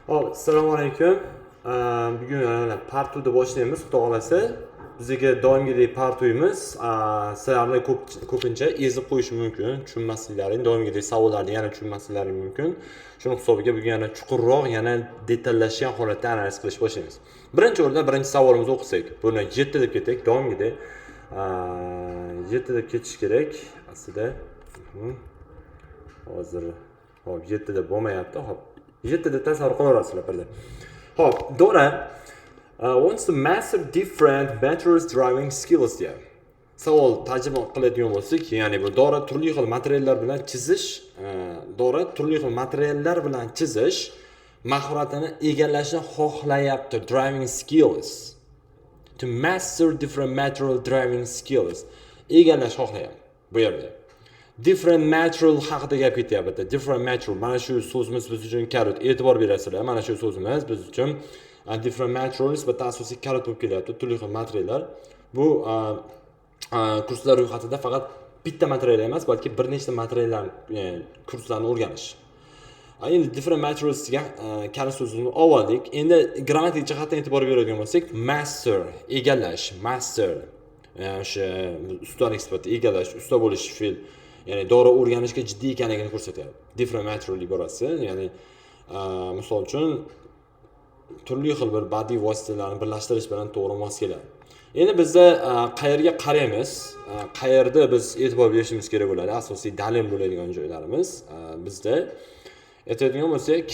Hop, assalomu alaykum. Bugun part 2 da boshlaymiz, xudo xolasa. Bizga doimgidek part 2miz. Sizlarni ko'pincha ezib qo'yishi mumkin, tushunmasliklaring, doimgidek savollarni yana tushunmasliklaring mumkin. Shuning hisobiga bugun yana chuqurroq, yana detallashgan holatda analiz qilish boshlaymiz. Birinchi o'rinda birinchi savolimizni o'qisak. Buni 7 deb ketak, doimgidek 7 deb ketish kerak aslida. Hozir hop 7 deb bo'lmayapti. Hop 7 deb tasavvur qilaverasizlar birda. Hop, Dora wants to master different materials driving skills deya. Savol tarjima qiladigan bo'lsak, ya'ni bu Dora turli xil materiallar bilan chizish mahoratini egallashni xohlayapti. Driving skills. To master different material driving skills. Egallash xohlayapti bu yerda. Different material haqida gap ketyapti. Different material. Mana shu so'zimiz biz uchun kalit. E'tibor berasizlar. Mana shu so'zimiz biz uchun different materials va asosiy kalit bo'lib kelyapti. Turli xil materiallar. Bu kurslar ro'yxatida faqat bitta material emas, balki bir nechta materiallar kurslarni o'rganish. Endi different materials degan kalit so'zini oldik. Endi grammatik jihatdan e'tibor beradigan bo'lsak, master, egallash, master. O'sha ustalik sifati, egallash, usta bo'lish fe'l. Ya'ni Dora o'rganishga jiddiy ekanligini ko'rsatadi. Different material iborasi, ya'ni misol uchun turli xil bir badiiy vositalarni birlashtirish bilan to'g'ri mos keladi. Endi bizda qayerga qaraymiz? Qayerda biz e'tibor berishimiz kerak bo'ladi? Asosiy dalil bo'ladigan joylarimiz bizda aytadigan bo'lsak,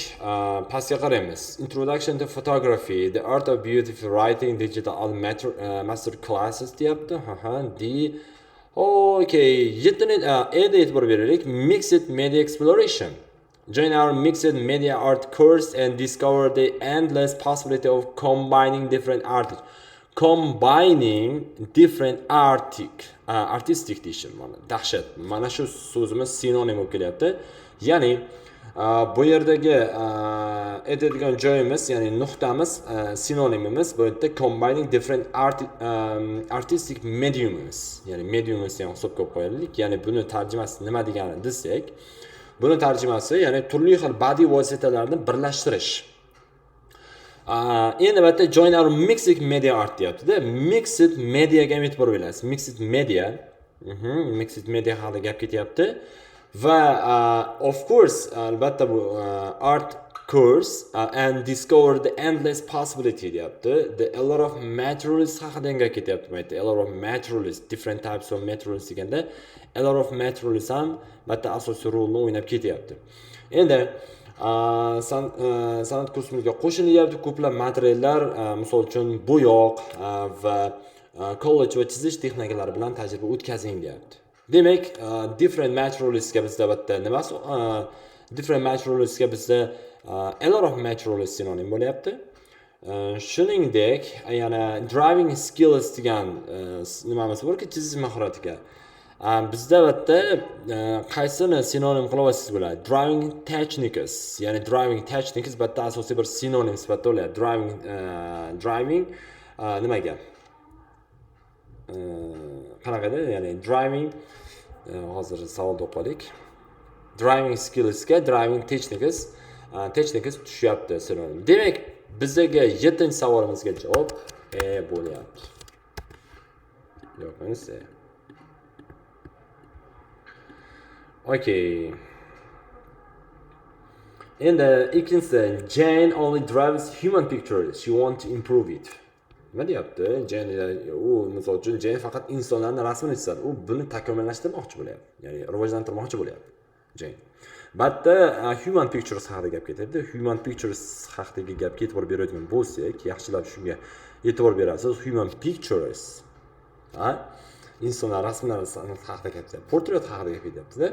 pastga qaraymiz. Introduction to photography, the art of beautiful writing, digital master classes deyapti. Okay, yetini e'tibor beraylik. Mixed media exploration. Join our mixed media art course and discover the endless possibility of combining different artists. Combining different artistic deyishim mana. Dahshat. Mana shu so'zimiz sinonim bo'lib kelyapti. Ya'ni bu yerdagi aytadigan joyimiz, ya'ni nuqtamiz, sinonimimiz bu yerda combining different artistic mediums. Ya'ni mediums ham hisobga qo'yaylik. Ya'ni buni tarjimasi nima degani desak, buni tarjimasi ya'ni turli xil badiiy vositalarni birlashtirish. Endi bitta join our mixed media art deyapti-da. Mixed media ga e'tibor berasiz. Mixed media haqida gap ketyapti. Va of course albatta bu art course and discover the endless possibility deyapti. The a lot of materials haqida gap ketyapti. Mayda a lot of materials, different types of materials deganda a lot of materials ham bitta asosiy rolni o'ynab ketyapti. Endi san'at kursimizga qo'shilyapti ko'plab materiallar, misol uchun bo'yoq va kollej va chizish texnikalari bilan tajriba o'tkazing deyapti. Demak, different materialsga bizda bitta nimasi? Different materialsga bizda a lot of materials sinonim bo'lyapti. Shuningdek, yana driving skills degan nimamiz borki, chizish mahoratiga. Bizda bitta qaysini sinonim qilyapsiz bo'ladi? Driving techniques, ya'ni driving techniques bitta asosiy bir sinonim sifatida bo'ladi. Driving nimaga? Qanaqada? Ya'ni driving hozir savolda o'qiylik. Driving skillsga driving techniques tushyapti sinonim. Demak, bizga 7-savolimizga javob bo'lyapti. Yo'q, emas. Okay. Endi ikkinchisi, Jane only drives human pictures. She wants to improve it. Nima deyapti? Jane misol uchun Jane faqat insonlarning rasmini chizadi. U buni takomillashtirmoqchi bo'lyapti. Ya'ni rivojlantirmoqchi bo'lyapti. Jane. Bitta human pictures haqida gap ketyapti. Human pictures haqidagi gapga e'tibor beradigan bo'lsak, yaxshilab shunga e'tibor berasiz. Human pictures. Insonlar rasmlari haqida gap ketyapti. Portret haqida gap ketyapti-da.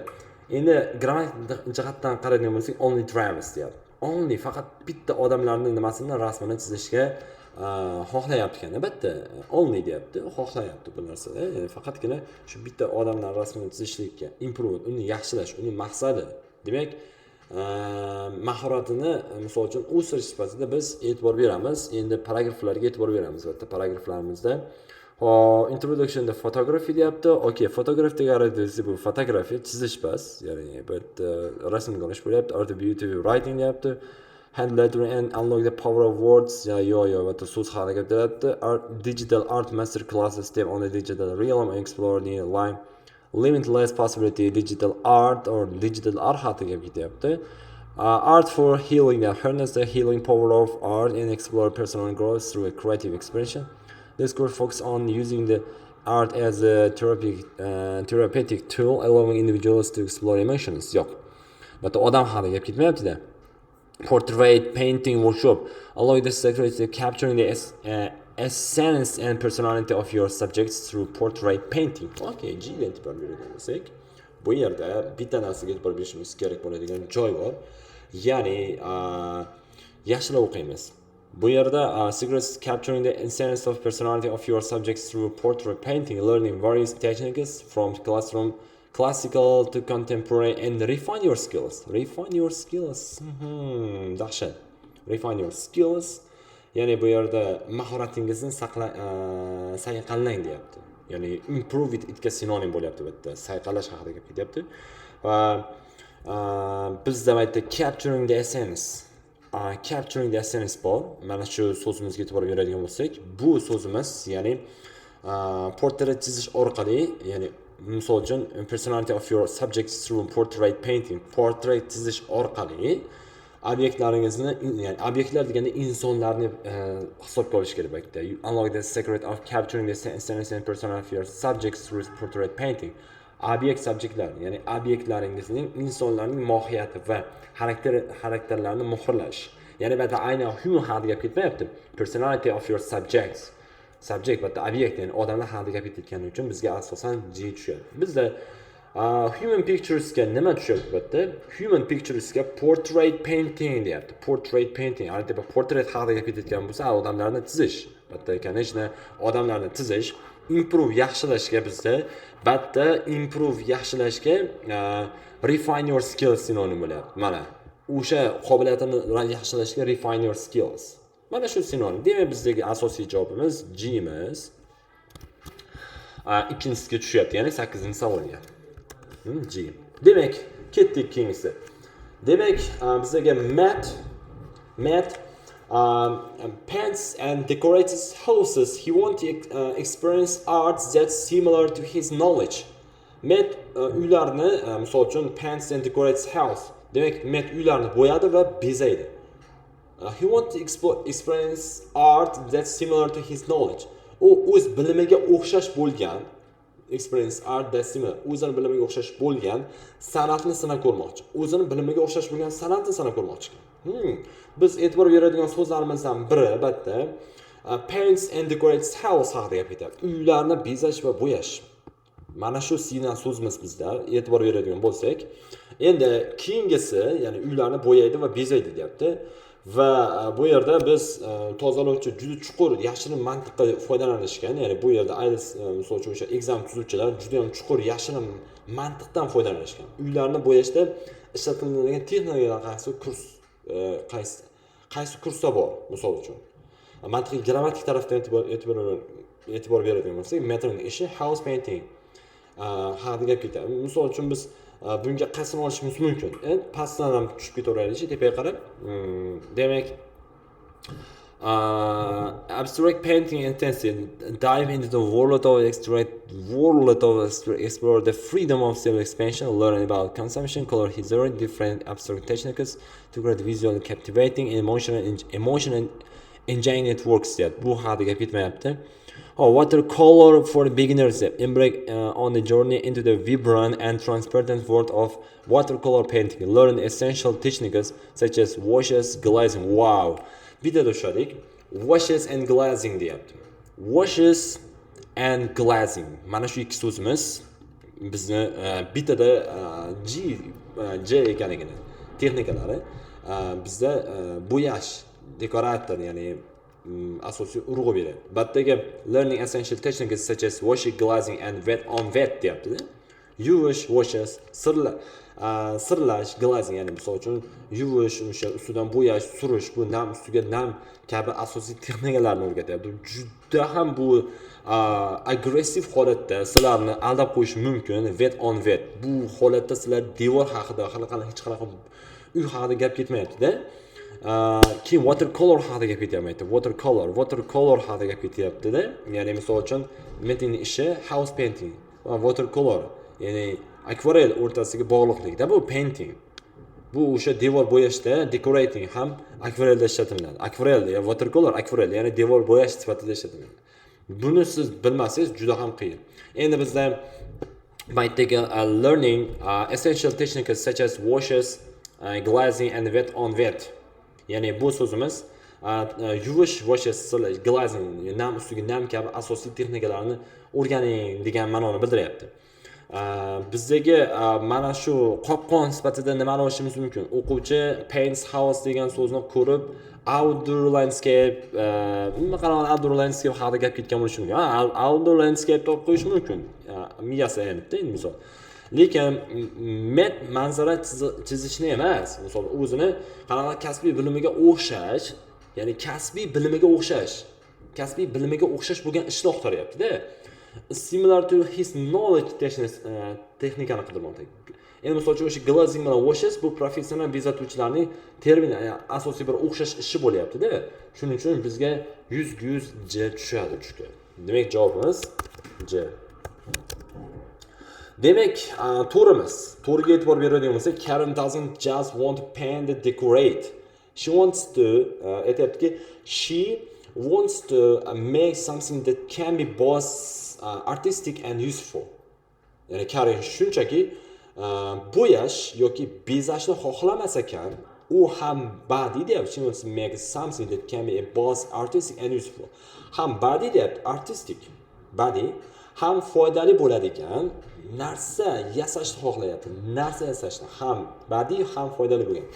Endi grammatik jihatdan qaraydigan bo'lsak, only drives deyapti. Only faqat bitta odamlarning nimasini rasmini chizishga xohlayapti ekan. Albatta, only deyapti, xohlayapti bu narsada. Ya'ni faqatgina shu bitta odamlar rasmini chizishlikka, improve, uni yaxshilash, uning maqsadi. Demak, mahoratini misol uchun o'sirish sifatida biz e'tibor beramiz. Endi paragraflarga e'tibor beramiz. Albatta, paragraflarimizda introduction to photography deyapti. Okay, photography deganimiz bu fotografiya chizish bas, ya'ni bir rasmga olish bo'lyapti. Art of beauty writing deyapti. hand lettering and unlock the power of words. Va so'z harakat qilyapti. Digital art master classes step on the digital realm and explore the line limitless possibility digital art or digital art haqida gap ketyapti. Art for healing, harness the healing power of art and explore personal growth through a creative expression. This course focuses on using the art as a therapeutic tool, allowing individuals to explore emotions. Yo'q. Bitta odam haqida gap ketmayapti-da. Portrait painting workshop allow the secretary to capturing the essence and personality of your subjects through portrait painting. Okay, G'ga e'tibor beradigan bu yerda bitta narsaga e'tibor berishimiz kerak bo'ladigan joy bor. Ya'ni yaxshilab o'qiymiz. Bu yerda secrets capturing the essence of personality of your subjects through portrait painting, learning various techniques from classical to contemporary and refine your skills. Dahshat. Refine your skills. Ya'ni bu yerda mahoratingizni sayqallang deyapti. Ya'ni improve itga sinonim bo'lyapti bu yerda. Sayqalash haqida gap ketyapti. Va bizda bu yerda capturing the essence bor. Mana shu so'zimizga e'tibor beradigan bo'lsak, bu so'zimiz ya'ni portret chizish orqali, ya'ni misol uchun personality of your subjects through portrait painting, portrait chizish orqali obyektlaringizni, ya'ni obyektlar deganda insonlarni hisobga olish kerak bo'ladi. You unlock the secret of capturing the essence and personality of your subjects through portrait painting. Subjektlar, ya'ni obyektlaringizning insonlarning mohiyati va xarakterlarini muhrlash. Ya'ni bu aynan human haqida gap ketmayapti. Personality of your subject va obyekt, ya'ni odamlar haqida gap ketayotgani uchun bizga asosan G tushadi. Bizda human picturesga nima tushadi bu yerda? Human picturesga portrait painting deyapti. Portrait painting, albatta portret haqida gap ketayotgan bo'lsa, odamlarni chizish. Bu yerda конечно odamlarni chizish, improve yaxshilashga bizda refine your skills sinonim bo'lyapti. Mana o'sha qobiliyatini yaxshilashga refine your skills. Mana shu sinonim. Demak, bizdagi asosiy javobimiz G imiz. Ikkinchisiga tushyapti, ya'ni 8-savolga. G. Demak, ketdik keyingisi. Demak, bizga Matt paints and decorates houses. He wants to experience art that's similar to his knowledge. Matt uylarni, misol uchun paints and decorates house. Demak, Matt uylarni bo'yadi va bezaydi. He wants to experience art that's similar to his knowledge. U o'z bilimiga o'xshash bo'lgan experience art that's similar. O'zini bilimiga o'xshash bo'lgan san'atni sinab ko'rmoqchi. O'zini bilimiga o'xshash bo'lgan san'atni sinab ko'rmoqchi. Biz e'tibor beradigan so'zlarimizdan biri albatta paints and decorates house haqida gap ketadi. Uylarni bezash va bo'yash. Mana shu sinan so'zimiz bizda e'tibor beradigan bo'lsak, endi keyingisi, ya'ni uylarni bo'yaydi va bezaydi deyapti. Va bu yerda biz tozalovchi juda chuqur yashirin mantiqqa foydalanishgan. Ya'ni bu yerda IELTS misol uchun o'sha exam tuzuvchilar juda ham chuqur yashirin mantiqdan foydalanishgan. Uylarni bo'yashda ishlatiladigan texnikalar qaysi kursda bor, misol uchun. Mantiqiy grammatik tarafdan e'tibor beradigan bo'lsak, Mattning ishi house painting haqida gap ketadi. Misol uchun biz bunga qasam olishimiz mumkin. Pastdan ham tushib ketaveraylik, tepaga qarab. Demak, abstract painting intensive dive into the world of explore the freedom of self-expression, learn about consumption, color history, different abstract techniques to create visually captivating and emotional engaging works. Bu haqida gap ketmayapti. Watercolor for beginners. Embark on the journey into the vibrant and transparent world of watercolor painting. Learn essential techniques such as washes, glazing. Wow. Bitta tushadik. Washes and glazing deyapti. Washes and glazing. Mana shu ikki so'zimiz bizni bittada J ekanligini, texnikalari bizda bo'yash, dekorator, ya'ni asosiy urg'u beradi. Bittaga learning essential techniques such as washing, glazing and wet on wet deyapti. Yuvish, washes, sirlash, glazing, ya'ni misol uchun yuvish, o'sha ustidan bo'yash, surish, bu nam ustiga nam kabi asosiy texnikalarni o'rgatyapti. Juda ham bu aggressiv holatda sizlarni aldab qo'yish mumkin. Wet on wet. Bu holatda sizlar devor haqida, hech qanaqa uy haqida gap ketmayapti-da. keyin watercolor haqida gap ketyapti. Watercolor haqida gap ketyapti-da. Ya'ni misol uchun metinning ishi house painting va watercolor, ya'ni akvarel o'rtasidagi bog'liqlikda bu painting. Bu o'sha devor bo'yashda decorating ham akvarelda ishlatiladi. Akvarel, ya'ni watercolor akvarel, ya'ni devor bo'yash sifatida ishlatiladi. Buni siz bilmasangiz juda ham qiyin. Endi bizda by taking learning essential techniques such as washes, glazing and wet on wet. Ya'ni bu so'zimiz yuvish, washes, glazing, nam ustiga nam kabi asosiy texnikalarni o'rganing degan ma'noni bildiryapti. Bizdagi mana shu qopqon sifatida nima olishimiz mumkin? O'quvchi paints house degan so'zni ko'rib outdoor landscape, qanaqa outdoor landscape haqida gap ketgan bo'lishi mumkin. Outdoor landscape deb qo'yish mumkin. Miyasi aytdi endi misol. Lekin met manzara chizishni emas, misol o'zini qanaqa kasbiy bilimiga o'xshash, ya'ni kasbiy bilimiga o'xshash bo'lgan ishni oqtaryapti-da. Similar to his knowledge texnikani qidirmoqda. Endi misol uchun o'sha glazing bilan washes bu professional bezatuvchilarning termini, asosiy bir o'xshash ishi bo'lyapti-da. Shuning uchun bizga 100 J tushadi tushga. Demak javobimiz J. Demak, to'g'riga e'tibor beradigan bo'lsak, Karen doesn't just want to paint and decorate. She wants to make something that can be both artistic and useful. Ya'ni Karen shunchaki bo'yash yoki bezashni xohlamas ekan, u ham badiiy deyapti. She wants to make something that can be both artistic and useful. Ham badiiy deyapti, artistic, badiiy, ham foydali bo'ladigan narsa yasashni xohlayapti. Ham badiiy, ham foydali bo'lgan.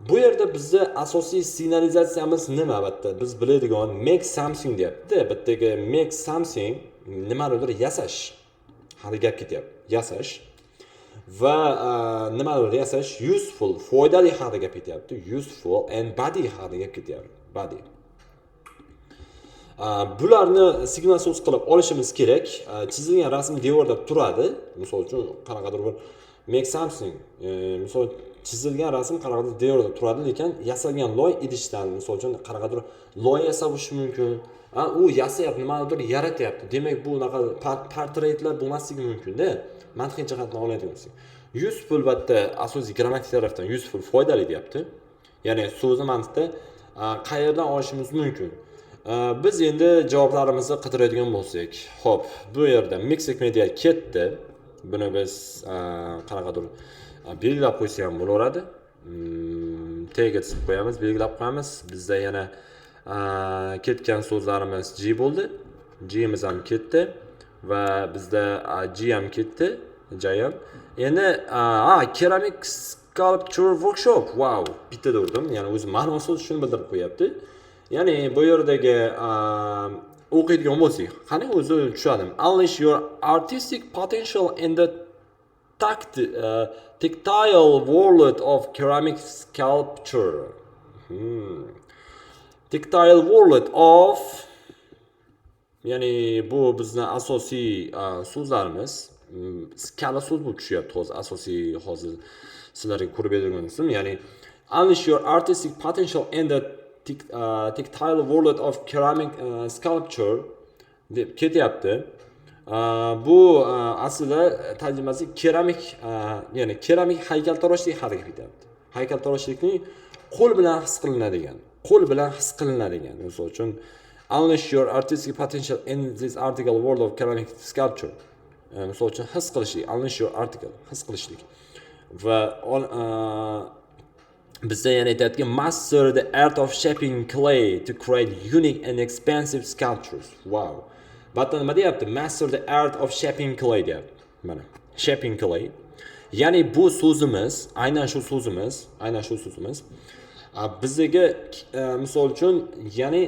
Bu yerda bizda asosiy signalizatsiyamiz nima albatta? Biz biladigan make something deyapti. Bittaga make something nimanidir yasash haqida gap ketyapti. Yasash va nimanidir yasash useful, foydali haqida gap ketyapti. Useful and body haqida gap ketyapti. Body. Bularni signal so'z qilib olishimiz kerak. Chizilgan rasm devorda turadi. Misol uchun qanaqadir bir make something, misol chizilgan rasm qanaqadir devorda turadi, lekin yasalgan loy idishdan, misol uchun qanaqadir loy yasash mumkin. U yasayapti, nimanidir yaratyapti. Demak, bu unaqa portretlar bo'lmasligi mumkin-da. Mantiqiy jihatdan oladigan bo'lsak. Useful batta asosiy grammatik tarafdan useful, foydali deyapti. Ya'ni so'zni mantiqda qayerdan olishimiz mumkin? Biz endi javoblarimizni qidiradigan bo'lsak, xo'p, bu yerda mixed media ketdi. Buni biz qanaqadir belgilab qo'ysak ham bo'laveradi. Tagga chizib qo'yamiz, belgilab qo'yamiz. Bizda yana ketgan so'zlarimiz G bo'ldi. G'imiz ham ketdi va bizda G ham ketdi, J ham. Endi ceramic sculpture workshop. Wow, bitta urdim. Ya'ni o'zi ma'nosi shuni bildirib qo'yapti. Ya'ni bu yerdagi o'qiydigan bo'lsak, qani o'zi tushadim. Unleash your artistic potential in the tactile world of ceramic sculpture. Tactile world of, ya'ni bu bizning asosiy so'zlarimiz. Skala so'z bu tushyapti hozir, asosiy hozir sizlarga ko'rib berganimiz. Ya'ni unleash your artistic potential in the tactile world of ceramic sculpture deb ketyapti. Bu aslida tarjimasi keramik, ya'ni keramik haykaltaroshlik haqida ketyapti. Haykaltaroshlikning qo'l bilan his qilinadigan. Misol uchun unleash your artistic potential in this article world of ceramic sculpture. Misol uchun his qilishlik, unleash your article, his qilishlik. Va bizda yana aytayotgan master the art of shaping clay to create unique and expensive sculptures. Wow. Batda nima deyapti? Master the art of shaping clay deyapti. Mana, shaping clay. Ya'ni bu so'zimiz, aynan shu so'zimiz bizga misol uchun, ya'ni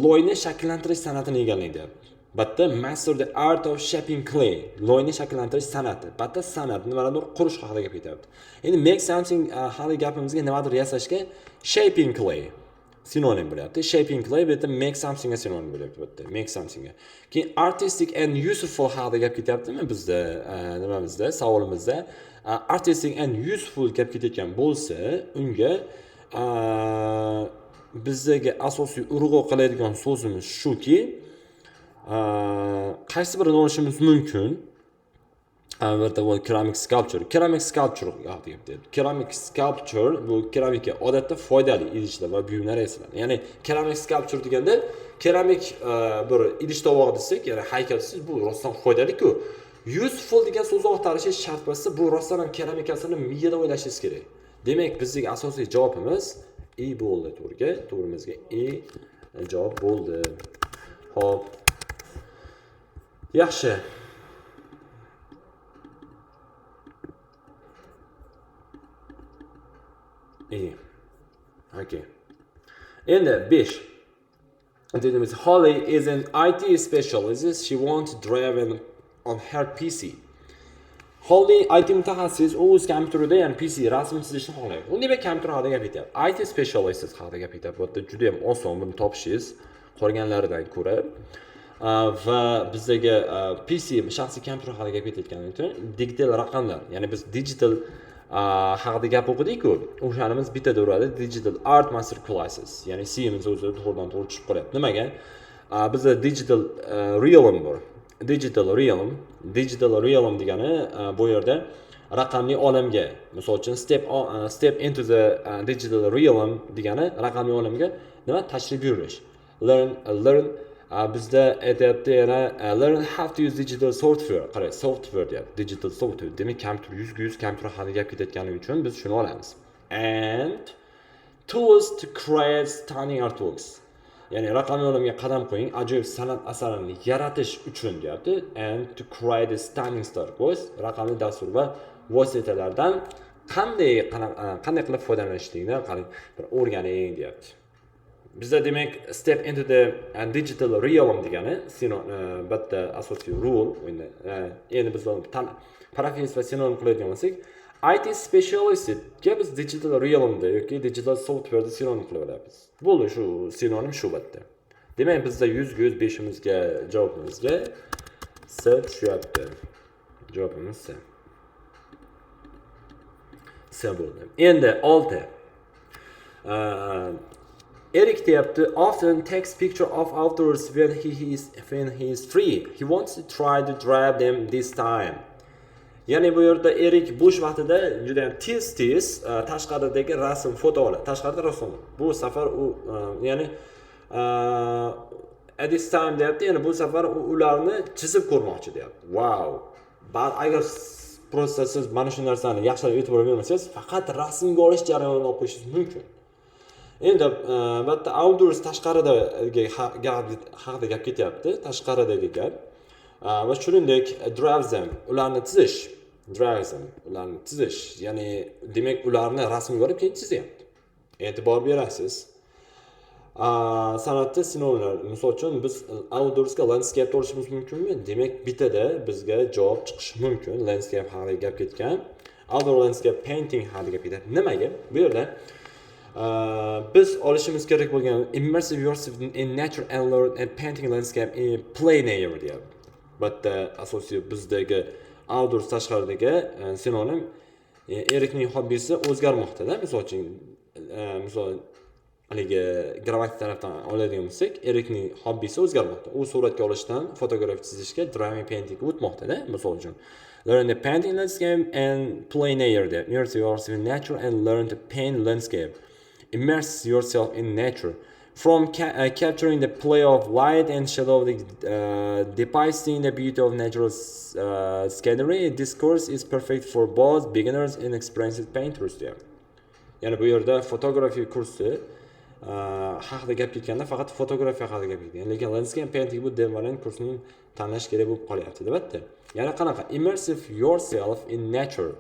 loyni shakllantirish san'atini egallaydi deyapti. Batda master the art of shaping clay, loyni shakllantirish san'ati. Batda san'at, nimadir qurish haqida gap ketyapti. Endi make something hali gapimizga nimadir yasashga shaping clay sinonim bo'lyapti. Shaping clay bitta make something ga sinonim bo'lyapti bitta. Make something ga. Keyin artistic and useful haqida gap ketyaptimi bizda? Nimamizda, savolimizda artistic and useful gap ketayotgan bo'lsa, unga bizga asosiy urg'u qiladigan so'zimiz shuki, qaysi birini olishimiz mumkin? Albatta bu keramik sculpture. Keramik sculpture deyapti. Keramik sculpture bu keramika odatda foydali idishlar va buyumlar esiladi. Ya'ni keramik sculpture deganda keramik bir idish tovoq desak, ya'ni haykal desak, bu rostdan foydali-ku. Useful degan so'zni og'tarishi shart bo'lsa, bu rostdan ham keramikasini miyada o'ylashingiz kerak. Demak, bizning asosiy javobimiz E bo'ldi to'g'riga. To'g'rimizga E javob bo'ldi. Xo'p. Yaxshi. İyi. Okay. Endi 5. Dediğimiz Holly is an IT specialist. She wants to drive on her PC. Holly IT mutaxassis, u o'z kompyuterida, ya'ni PC rasm chizishni xohlaydi. U demak kompyuter haqida gapiryapti. IT specialist haqida gapiryapti. Bu juda ham oson buni topishingiz qolganlaridan ko'ra. Va bizga PC shaxsiy kompyuter haqida gapirayotganim uchun digital raqamlar, ya'ni biz digital haqida gap o'qidik-ku, o'shanimiz bitta uradi, digital art master classes, ya'ni C'imiz o'zi to'g'ridan to'g'ri tushib qolyapti. Nimaga? Bizda digital realm bor. Digital realm degani bu yerda raqamli olamga, misol uchun step into the digital realm degani raqamli olamga nima tashrif buyurish. Learn bizda aytayapti yana learn how to use digital software. Qarang, software deyapti. Digital software. Demak, kompyuter 100% kompyuter haqida gap ketayotgani uchun biz shuni olamiz. And tools to create stunning artworks. Ya'ni raqamli olamga qadam qo'ying, ajoyib san'at asarlarini yaratish uchun deyapti. And to create a stunning artworks, raqamli dastur va vositalardan qanday qilib foydalanishlikni bir o'rganing deyapti. Bizda demak step into the digital realm degani bitta asosiy rule o'yinda. Endi biz parafraze va sinonim qiladigan bo'lsak, IT specialist ga biz digital realmda yoki digital softwareda sinonim qilyapmiz. Bo'ldi, shu sinonim shu bitta. Demak, bizda 100-5imizga javobimizga S tushyapti. Javobimiz S. S bo'ldi. Endi 6. Eric deyapti, often takes picture of outdoors when he is free. He wants to try to drive them this time. Ya'ni bu yerda Erik bo'sh vaqtida juda ham tez tashqaridagi rasm, foto oladi. Tashqarida rasm. Bu safar u ya'ni at this time deyapti, ya'ni bu safar ularni chizib ko'rmoqchi deyapti. Wow. Agar prosta siz mana shu narsani yaxshilab e'tibor bermasangiz, faqat rasmga olish jarayonini olib qo'yishingiz mumkin. Endi bitta outdoors tashqaridagi haqida gap ketyapti, tashqaridagi gap. Va shuningdek drives them, ularni chizish, ya'ni demak ularni rasmga olib keyin chizyapti. E'tibor berasiz. San'atda sinonimlar, misol uchun biz outdoorsga landscape olishimiz mumkinmi? Demak, bitada bizga javob chiqishi mumkin. Landscape haqida gap ketgan. Outdoor landscape painting haqida gap ketyapti. Nimaga? Bu yerda biz olishimiz kerak bo'lgan immersive yourself in nature and learn and painting landscape in plain air deyapti. Bitta asosiy bizdagi outdoors tashqaridagi sinonim Erikning hobbisi o'zgarmoqda-da. Misol uchun haligi gramatik tarafdan oladigan bo'lsak, Erikning hobbisi o'zgarmoqda. U suratga olishdan fotografiya chizishga drawing painting o'tmoqda-da. Misol uchun learn the painting landscape and plain air there. Immerse yourself in nature and learn to paint landscape. Immerse yourself in nature. From capturing the play of light and shadow, depicting the beauty of natural scenery, this course is perfect for both beginners and experienced painters. Yani bu yerda fotografiya kursi haqida gap ketganda faqat fotografiya haqida gap ketgan. Lekin landscape painting bu demalan kursini tanlash kerak bo'lib qolyapti, albatta. Yana qanaqa? Immersive yourself in nature.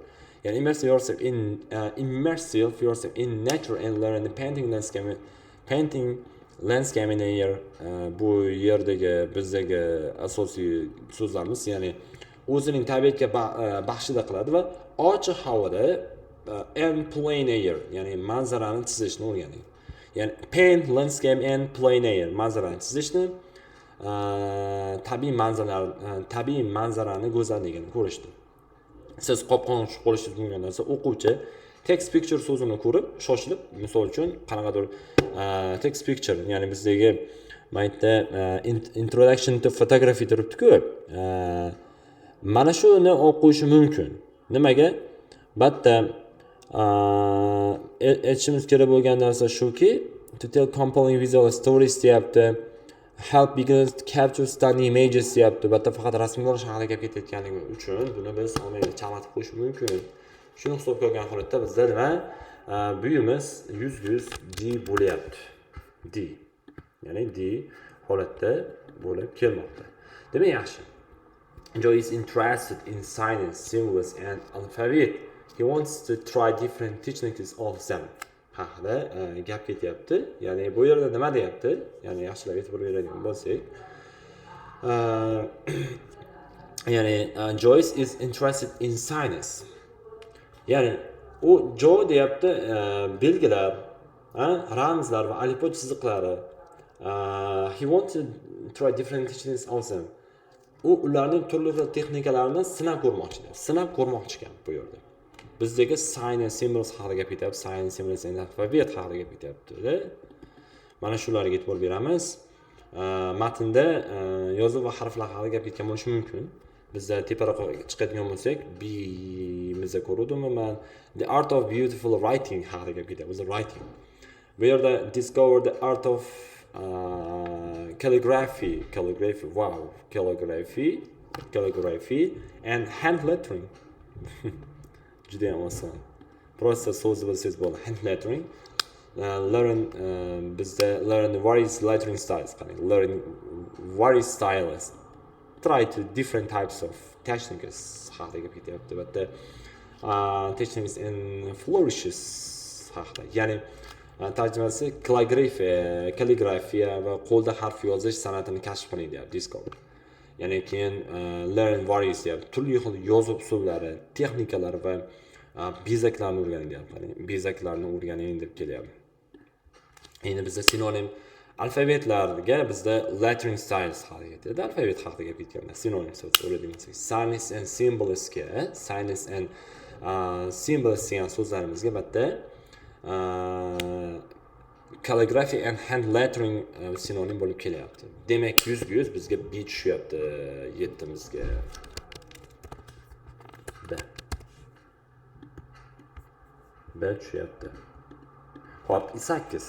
Yani immerse yourself in nature and learn the painting landscape in air. Bu yerdagi bizdagi asosiy so'zlarimiz, ya'ni o'zining tabiatga baxshida qiladi va ochiq havoda and plain air, ya'ni manzarani chizishni o'rganing. Ya'ni paint landscape and plain air, manzarani chizishni, tabiiy manzarani go'zalligini ko'rishni. Siz qopqon qo'lishingiz mumkin narsa, o'quvchi text picture so'zini ko'rib shoshilib, misol uchun qanaqadir text picture, ya'ni bizdagi maytda introduction to photography turibdi-ku. Mana shuni olib qo'yishi mumkin. Nimaga? Bitta aytishimiz kerak bo'lgan narsa shuki, to tell compelling visual stories deyapti. Help beginners to capture stunning images deyapti. Bitta faqat rasmlar haqida gap ketayotganligi uchun buni biz olmaylik, chamatib qo'yish mumkin. Shuni hisobga olgan holatda bizda nima? Buyimiz 100 D bo'lyapti. D. Ya'ni D holatda bo'lib kelmoqda. Demak, yaxshi. Joy is interested in science, symbols and alphabet. He wants to try different techniques of them. Haqida gap ketyapti. Ya'ni bu yerda nima deyapti? Ya'ni yaxshilab e'tibor beradigan bo'lsak, ya'ni Joyce is interested in science. Ya'ni u Joy deyapti, belgilar, ramzlar va alifbo chiziqlari. He wants to try different techniques of them. U ularning turli xil texnikalarini sinab ko'rmoqchi ekan bu yerda. Bizdagi science symbols haqida gap ketyapti, science symbols and alphabet haqida gap ketyapti. Mana shularga e'tibor beramiz. Matnda yozuv va harflar haqida gap ketgan bo'lishi mumkin. Bizda teparoqqa chiqadigan bo'lsak, B mizda ko'rdimmi men the art of beautiful writing haqida gap ketyapti. Bizda writing. Bu yerda discover the art of calligraphy, wow, calligraphy and hand lettering. Juda ham oson. Prosta so'z bilsangiz bo'ladi. Hand lettering. Learn various lettering styles. Learn various styles. Try to different types of techniques. Haqida gap ketyapti. But techniques and flourishes haqida. Ya'ni tarjimasi kalligrafiya va qo'lda harf yozish san'atini kashf qiling deyapti. Discover. Ya'ni keyin learn various deyapti. Turli xil yozuv usullari, texnikalar va bezaklarni o'rganing deyapti. Bezaklarni o'rganing deb kelyapti. Endi bizda sinonim alfabetlarga bizda lettering styles haqida ketadi. Alfabet haqida gap ketganda sinonim so'z o'rgandik. Signs and symbolsga, signs and symbols degan so'zlarimizga bitta calligraphy and hand lettering sinonim bo'lib kelyapti. Demak, 100 bizga B tushyapti 7imizga. B tushyapti. Hop, 8.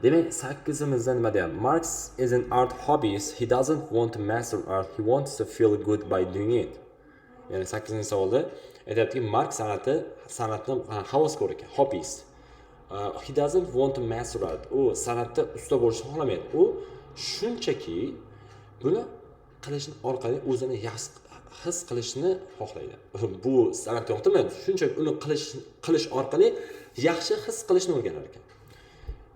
Demak, 8imizda nima deyapti? Marx is an art hobbyist. He doesn't want to master art. He wants to feel good by doing it. Ya'ni 8-savolda aytayaptiki, Marx san'atni havaskor ekan, hobbyist. He doesn't want to master art. U san'atda usta bo'lishni xohlamaydi. U shunchaki buni qilishni orqali o'zini yaxshi his qilishni xohlaydi. Bu san'atni yoqtirmaydi. Shunchaki uni qilish orqali yaxshi his qilishni o'rganar ekan.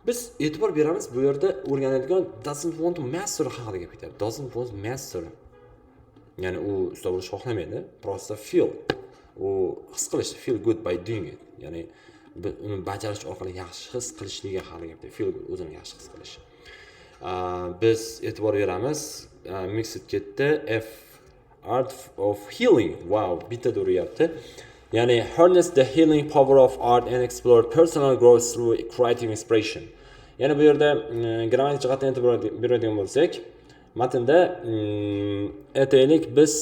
Biz e'tibor beramiz, bu yerda o'rganadigan doesn't want to master haqida gap ketyapti. Doesn't want to master. Ya'ni u usta bo'lishni xohlamaydi, prosta feel. U his qilishni, feel good by doing it. Ya'ni uni bajarish orqali yaxshi his qilishligi haqida gap ketadi. Feel good, o'zini yaxshi his qilish. Biz e'tibor beramiz, mixed ketdi. F art of healing. Wow, bitta o'ryapti. Ya'ni harness the healing power of art and explore personal growth through creative expression. Ya'ni bu yerda grammatik jihatdan e'tibor beradigan bo'lsak, matnda aytaylik biz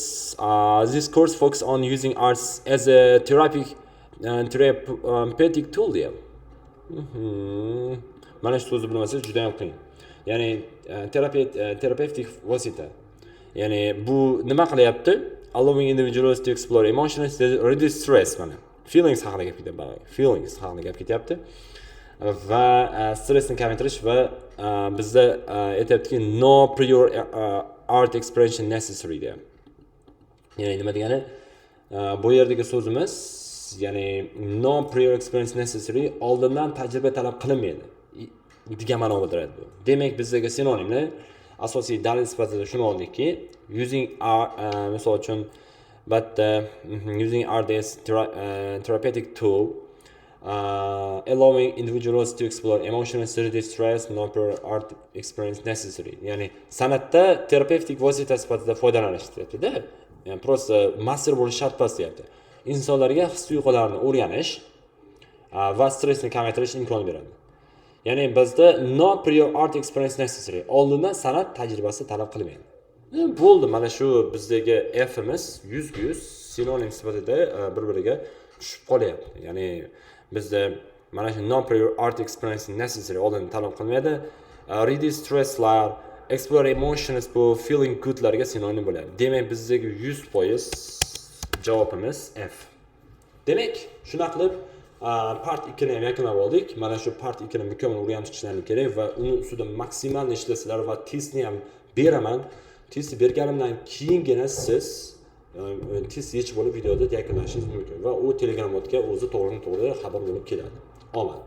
this course focus on using arts as a therapeutic tool deyapti. Mana shu so'zni bilmasangiz juda ham qiyin. Ya'ni terapevtik vosita. Ya'ni bu nima qilyapti? Allowing individuals to explore emotions, reduce stress mana. Feelings haqida gap ketyapti. Feelings haqida gap ketyapti. Va stressni kamaytirish va bizda aytayaptiki no prior art expression necessary deyapti. Ya'ni nima degani? Bu yerdagi so'zimiz, ya'ni no prior experience necessary, oldindan tajriba talab qilinmaydi degan ma'noda beradi bu. Demak, bizdagi sinonimlar asosiy dalil sifatida shuni oldikki, using art, misol uchun using art as therapeutic tool, allowing individuals to explore emotional distress, no prior art experience necessary. Ya'ni san'atda terapevtik vosita sifatida foydalanish deyapti-da. Ya'ni prosta master bo'lish shart emas deyapti. insonlarga his-tuyg'ularni o'rganish va stressni kamaytirish imkoni beradi. Ya'ni bizda no prior art experience necessary. Oldindan san'at tajribasi talab qilinmaydi. Bo'ldi, mana shu bizdagi F'imiz 100% sinonim sifatida bir-biriga tushib qolyapti. Ya'ni bizda mana shu no prior art experience necessary oldindan talab qilinmaydi. Reduce stresslar, explore emotions bu feeling goodlarga sinonim bo'ladi. Demak, bizdagi 100% javobimiz F. Demak, shuna qilib part 2 ni ham yakunlab oldik. Mana shu part 2 ni mukammal o'rganib chiqishlaringiz kerak va uni ustida maksimal ishlasizlar va testni ham beraman. Testni berganimdan keyingina siz test yechib olib videoda yakunlashingiz mumkin va u Telegram botga o'zi to'g'ri xabar bo'lib keladi. Omad.